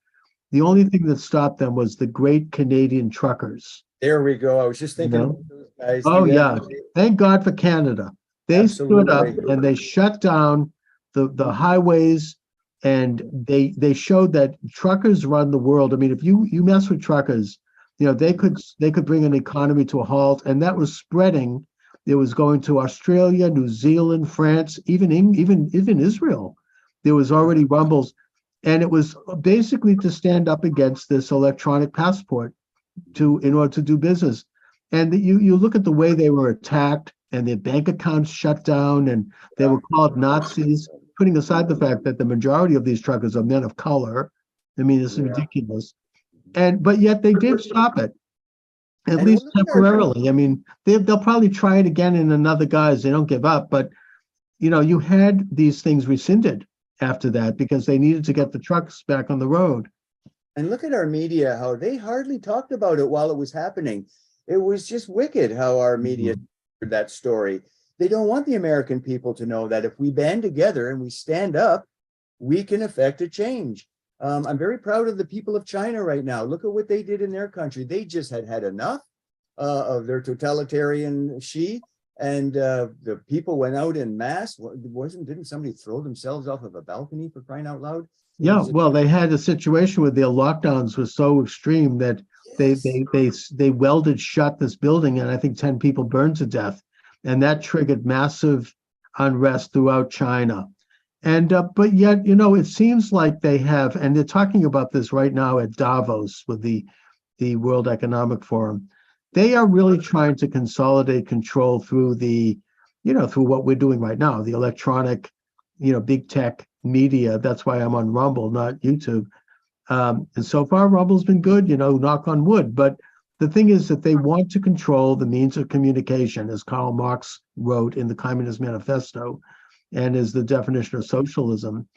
The only thing that stopped them was the great Canadian truckers. There we go. I was just thinking You know? about those guys. Oh, yeah. Thank God for Canada. They stood up Absolutely. and they shut down the highways, and they showed that truckers run the world. I mean, if you mess with truckers, they could bring an economy to a halt, and that was spreading. It was going to Australia, New Zealand, France, even Israel. There was already rumbles, and it was basically to stand up against this electronic passport in order to do business. And you look at the way they were attacked, and their bank accounts shut down, and they were called Nazis. Putting aside the fact that the majority of these truckers are men of color, I mean, it's ridiculous. But yet they did stop it. At least temporarily. I mean, they'll probably try it again in another guise. They don't give up. But, you had these things rescinded after that because they needed to get the trucks back on the road. And look at our media, how they hardly talked about it while it was happening. It was just wicked how our media covered that story. They don't want the American people to know that if we band together and we stand up, we can affect a change. I'm very proud of the people of China right now. Look at what they did in their country. They just had enough of their totalitarian Xi, and the people went out in mass. Didn't somebody throw themselves off of a balcony, for crying out loud? Yeah, well, they had a situation where their lockdowns were so extreme that they welded shut this building, and I think 10 people burned to death, and that triggered massive unrest throughout China. And but yet, it seems like they have, and they're talking about this right now at Davos with the World Economic Forum. They are really trying to consolidate control through through what we're doing right now, the electronic, big tech media. That's why I'm on Rumble, not YouTube. And so far, Rumble's been good, knock on wood. But the thing is that they want to control the means of communication, as Karl Marx wrote in the Communist Manifesto, and is the definition of socialism.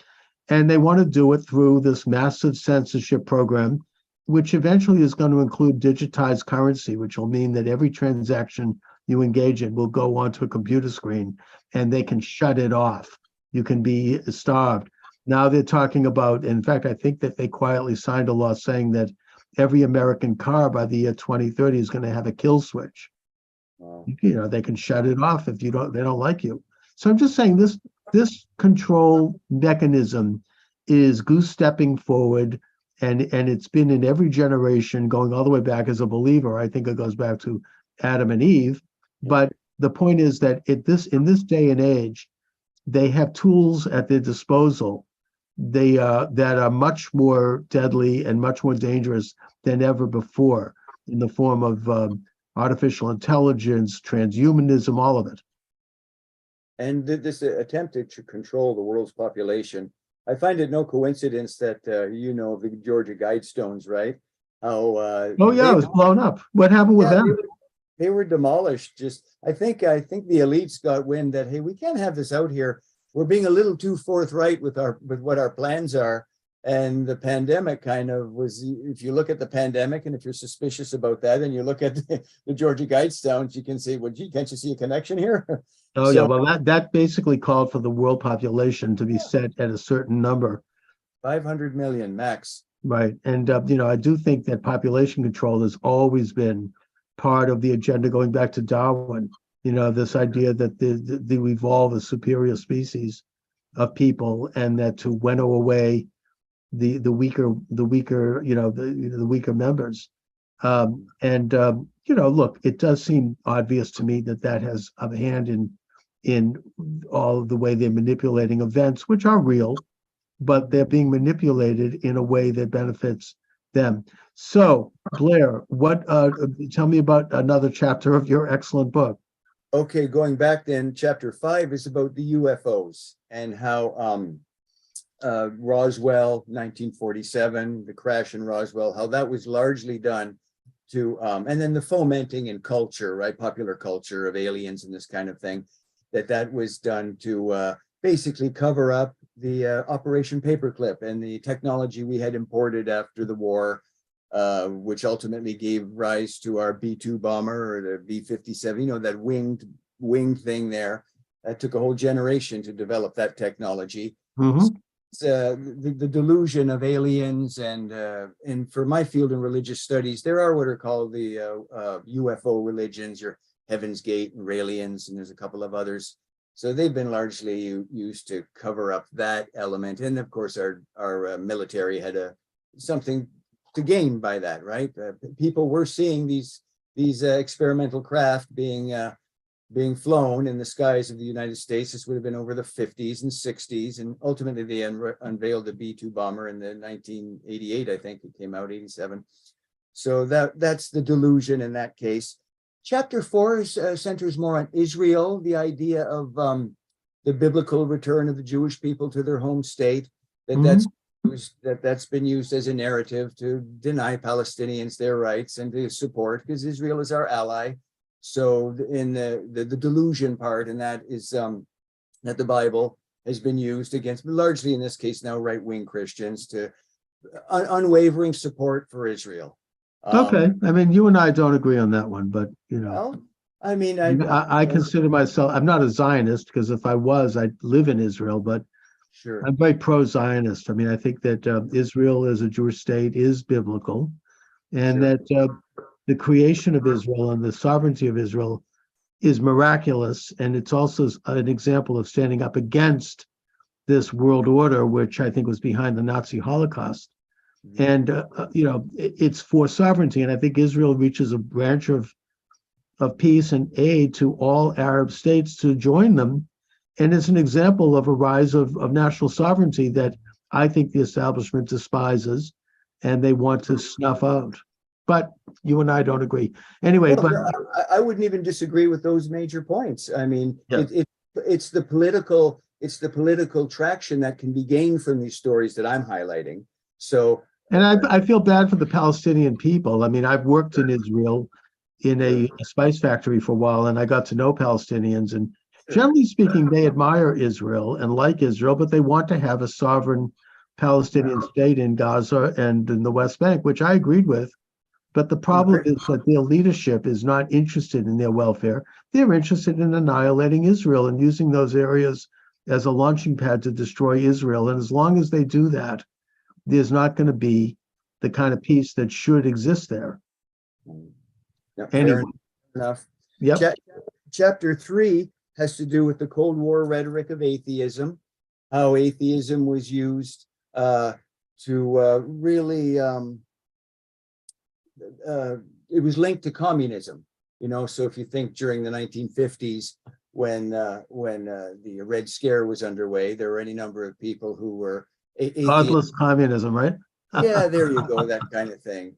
And they want to do it through this massive censorship program, which eventually is going to include digitized currency, which will mean that every transaction you engage in will go onto a computer screen, and they can shut it off. You can be starved. Now they're talking about, in fact, I think that they quietly signed a law saying that every American car by the year 2030 is going to have a kill switch. Wow. They can shut it off if they don't like you. So I'm just saying this control mechanism is goose stepping forward, and it's been in every generation going all the way back. As a believer, I think it goes back to Adam and Eve. But the point is that in this day and age, they have tools at their disposal that are much more deadly and much more dangerous than ever before, in the form of artificial intelligence, transhumanism, all of it. And this attempt to control the world's population, I find it no coincidence that the Georgia Guidestones, right? How it was blown up. What happened with them? they were demolished. I think the elites got wind that, hey, we can't have this out here. We're being a little too forthright with what our plans are. And the pandemic kind of was, if you look at the pandemic and if you're suspicious about that, and you look at the Georgia Guidestones, you can say, well, gee, can't you see a connection here? Oh, yeah. Well, that basically called for the world population to be set at a certain number. 500 million max. Right. And, I do think that population control has always been part of the agenda going back to Darwin. This idea that we evolve a superior species of people, and that to winnow away the weaker members. Look, it does seem obvious to me that has a hand in all of the way they're manipulating events, which are real, but they're being manipulated in a way that benefits them. So, Blair, tell me about another chapter of your excellent book. Okay, going back then, chapter 5 is about the UFOs and how Roswell, 1947, the crash in Roswell, how that was largely done to, and then the fomenting in culture, right, popular culture of aliens and this kind of thing, that was done to basically cover up the Operation Paperclip and the technology we had imported after the war, which ultimately gave rise to our B-2 bomber or the B-57, that winged thing there. That took a whole generation to develop that technology. Mm-hmm. The delusion of aliens, and for my field in religious studies, there are what are called the UFO religions, your Heaven's Gate and Raelians, and there's a couple of others. So they've been largely used to cover up that element, and of course our military had something to gain by that, right? People were seeing these experimental craft being flown in the skies of the United States. This would have been over the 50s and 60s. And ultimately they unveiled the B-2 bomber in the 1988, I think it came out, 87. So that's the delusion in that case. Chapter 4 centers more on Israel, the idea of the biblical return of the Jewish people to their home state, that's been used as a narrative to deny Palestinians their rights and to support, because Israel is our ally. So in the delusion part, and that is that the Bible has been used against, largely in this case now, right-wing Christians, to unwavering support for Israel. Okay. I mean, you and I don't agree on that one, but Well, I mean, I consider myself, I'm not a Zionist, because if I was, I'd live in Israel, but sure. I'm very pro-Zionist. I mean, I think that Israel as a Jewish state is biblical, and Sure. that the creation of Israel and the sovereignty of Israel is miraculous. And it's also an example of standing up against this world order, which I think was behind the Nazi Holocaust. And, it's for sovereignty. And I think Israel reaches a branch of peace and aid to all Arab states to join them. And it's an example of a rise of national sovereignty that I think the establishment despises and they want to snuff out. But you and I don't agree. Anyway, well, I wouldn't even disagree with those major points. I mean, yeah. It's the political traction that can be gained from these stories that I'm highlighting. So, and I feel bad for the Palestinian people. I mean, I've worked in Israel in a spice factory for a while, and I got to know Palestinians. And generally speaking, they admire Israel and like Israel, but they want to have a sovereign Palestinian state in Gaza and in the West Bank, which I agreed with. But the problem is that their leadership is not interested in their welfare. They're interested in annihilating Israel and using those areas as a launching pad to destroy Israel. And as long as they do that, there's not going to be the kind of peace that should exist there. Yeah, anyway. Fair enough. Yep. Chapter 3 has to do with the Cold War rhetoric of atheism, how atheism was used to really, it was linked to communism. So if you think during the 1950s, when the Red Scare was underway, there were any number of people who were godless communism, right? Yeah, there you go, that kind of thing.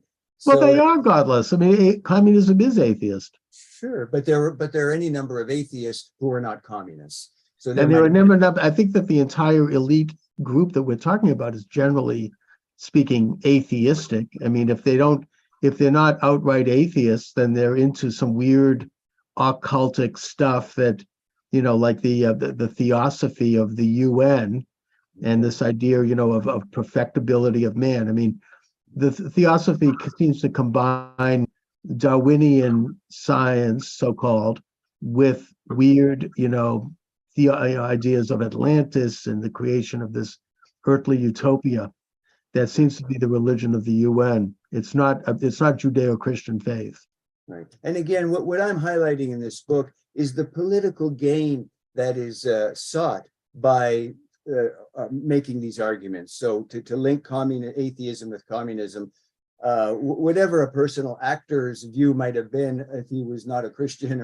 Well, they are godless. I mean, communism is atheist. Sure, but there are any number of atheists who are not communists. So and there are a number. I think that the entire elite group that we're talking about is generally speaking atheistic. I mean, if they don't if they're not outright atheists, then they're into some weird occultic stuff that, like the theosophy of the UN and this idea, of perfectibility of man. I mean, the theosophy seems to combine Darwinian science, so-called, with weird, the ideas of Atlantis and the creation of this earthly utopia. That seems to be the religion of the UN. It's not Judeo-Christian faith. Right. And again, what I'm highlighting in this book is the political gain that is sought by making these arguments. So to link atheism with communism, whatever a personal actor's view might have been, if he was not a Christian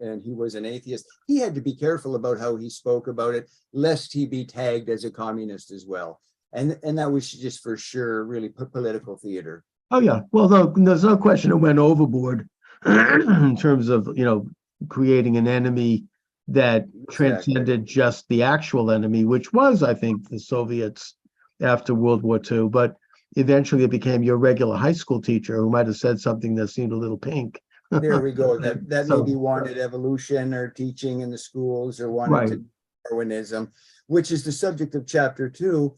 and he was an atheist, he had to be careful about how he spoke about it, lest he be tagged as a communist as well. And that was just for sure really political theater. Oh yeah, well, there's no question it went overboard in terms of creating an enemy that transcended just the actual enemy, which was, I think, the Soviets after World War II. But eventually it became your regular high school teacher who might have said something that seemed a little pink. There we go. That maybe wanted evolution or teaching in the schools, or wanted to Darwinism, which is the subject of chapter 2,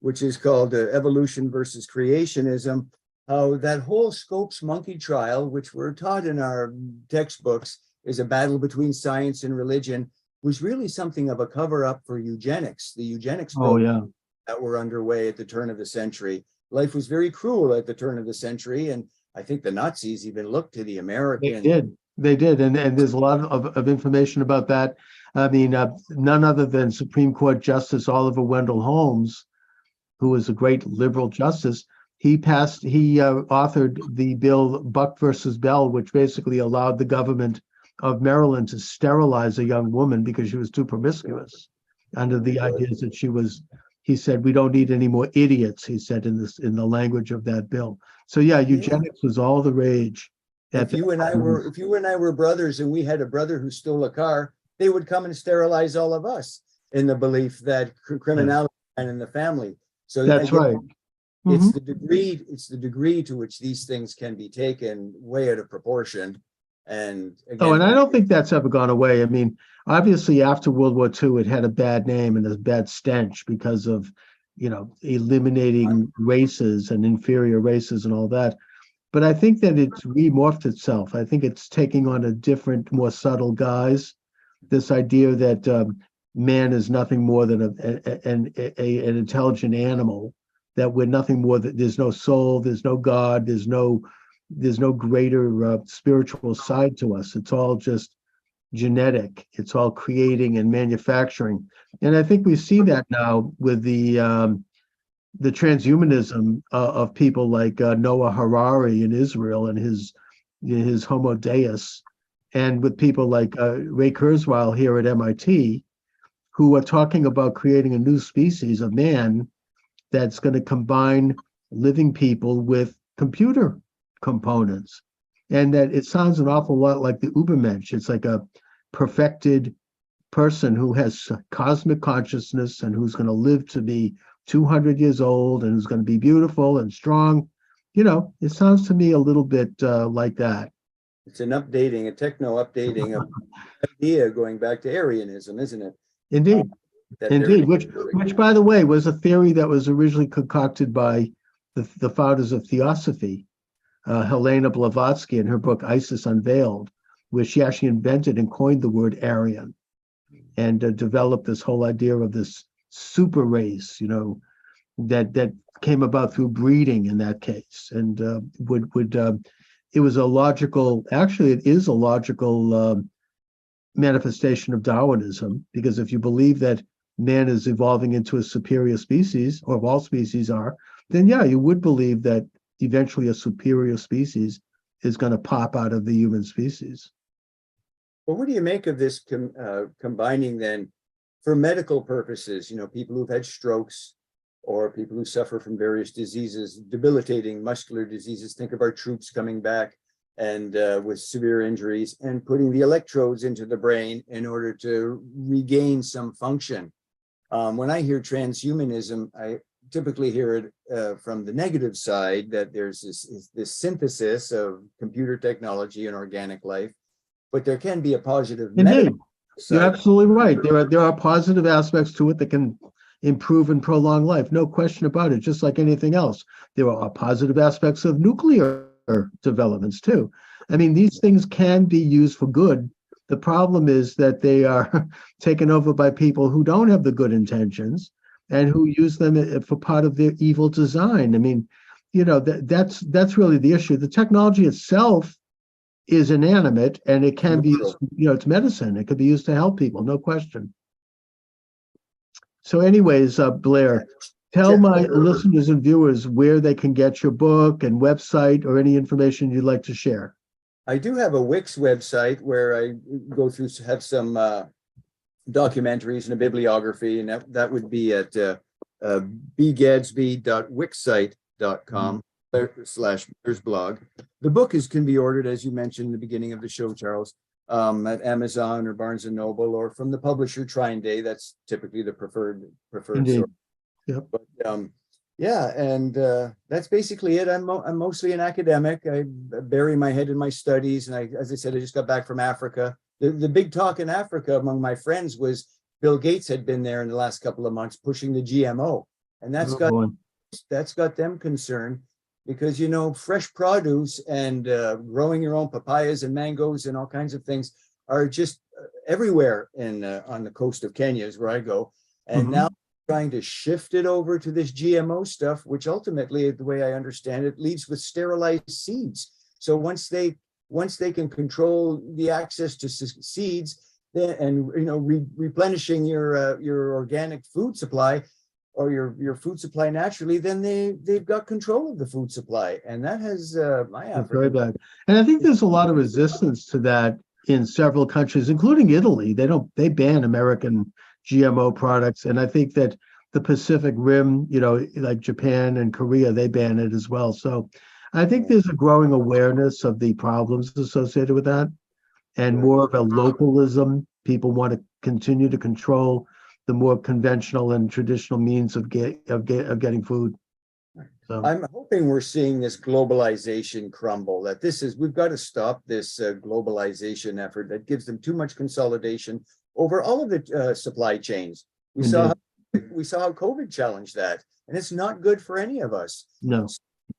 which is called evolution versus creationism. How that whole Scopes monkey trial, which we're taught in our textbooks, is a battle between science and religion, was really something of a cover-up for eugenics. The eugenics program that were underway at the turn of the century. Life was very cruel at the turn of the century, and I think the Nazis even looked to the American. They did, and there's a lot of information about that. I mean, none other than Supreme Court Justice Oliver Wendell Holmes, who was a great liberal justice. He authored the bill Buck versus Bell, which basically allowed the government of Maryland to sterilize a young woman because she was too promiscuous, under the ideas that he said, we don't need any more idiots, he said in the language of that bill. So eugenics was all the rage. If you and I were brothers and we had a brother who stole a car, they would come and sterilize all of us in the belief that criminality ran in the family. So that's right. It's the degree to which these things can be taken way out of proportion. And again, and I don't think that's ever gone away. I mean, obviously after World War II, it had a bad name and a bad stench because of, eliminating races and inferior races and all that. But I think that it's remorphed itself. I think it's taking on a different, more subtle guise. This idea that man is nothing more than an intelligent animal, that we're nothing more than, there's no soul, there's no God, there's no greater spiritual side to us. It's all just genetic. It's all creating and manufacturing. And I think we see that now with the transhumanism of people like Noah Harari in Israel and his Homo Deus, and with people like Ray Kurzweil here at MIT, who are talking about creating a new species of man that's going to combine living people with computer components. And that it sounds an awful lot like the Ubermensch. It's like a perfected person who has cosmic consciousness and who's going to live to be 200 years old and who's going to be beautiful and strong. It sounds to me a little bit like that. It's a techno updating of idea going back to Aryanism, isn't it? Indeed. Indeed, which by the way was a theory that was originally concocted by the founders of Theosophy, Helena Blavatsky, in her book Isis Unveiled, where she actually invented and coined the word Aryan, and developed this whole idea of this super race, that came about through breeding in that case, and it was a logical. Actually, it is a logical manifestation of Darwinism, because if you believe that man is evolving into a superior species, or all species are, then you would believe that eventually a superior species is going to pop out of the human species. Well, what do you make of this combining then, for medical purposes, people who've had strokes or people who suffer from various diseases, debilitating muscular diseases? Think of our troops coming back and with severe injuries, and putting the electrodes into the brain in order to regain some function. When I hear transhumanism, typically hear it from the negative side, that there's this synthesis of computer technology and organic life, but there can be a positive Indeed, medical you're side. absolutely right. There are positive aspects to it that can improve and prolong life. No question about it. Just like anything else, there are positive aspects of nuclear developments too. I mean, these things can be used for good. The problem is that they are taken over by people who don't have the good intentions and who use them for part of their evil design. I mean, that's really the issue. The technology itself is inanimate, and it can be used, it's medicine. It could be used to help people, no question. So anyways, Blair, tell my listeners and viewers where they can get your book and website or any information you'd like to share. I do have a Wix website where I go through, have some documentaries and a bibliography, and that would be at bgadsby.wixsite.com/Blair's blog. The book can be ordered, as you mentioned in the beginning of the show, Charles, at Amazon or Barnes and Noble, or from the publisher Trine Day. That's typically the preferred Indeed. source. Yep. But yeah, and that's basically it. I'm mostly an academic. I bury my head in my studies, and as I said, I just got back from Africa. The big talk in Africa among my friends was Bill Gates had been there in the last couple of months pushing the GMO, and that's got them concerned, because fresh produce and growing your own papayas and mangoes and all kinds of things are just everywhere on the coast of Kenya is where I go, and now trying to shift it over to this GMO stuff, which ultimately, the way I understand it, leaves with sterilized seeds. So once they can control the access to seeds, and replenishing your organic food supply, or your food supply naturally, then they've got control of the food supply, and that has my Africa. Very bad. And I think there's a lot of resistance to that in several countries, including Italy. They ban American GMO products, and I think that the Pacific Rim, like Japan and Korea, they ban it as well. So I think there's a growing awareness of the problems associated with that, and more of a localism. People want to continue to control the more conventional and traditional means of getting food. So I'm hoping we're seeing this globalization crumble, that we've got to stop this globalization effort that gives them too much consolidation over all of the supply chains. We saw how COVID challenged that, and it's not good for any of us. No.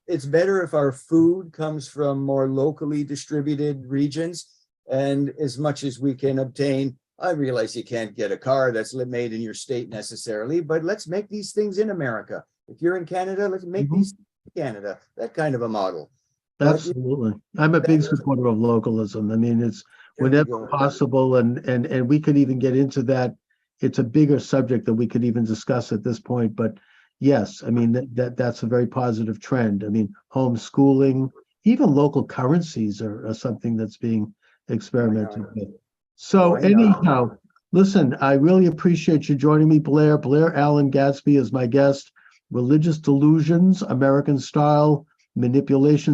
It's better if our food comes from more locally distributed regions, and as much as we can obtain. I realize you can't get a car that's made in your state necessarily, but let's make these things in America. If you're in Canada, let's make these in Canada, that kind of a model. Absolutely. I'm a big supporter of localism. I mean, it's whenever possible, and we could even get into that. It's a bigger subject that we could even discuss at this point, but yes, I mean, that's a very positive trend. I mean, homeschooling, even local currencies are something that's being experimented with. So anyhow, listen, I really appreciate you joining me, Blair. Blair Allen Gadsby is my guest. Religious Delusions, American Style Manipulation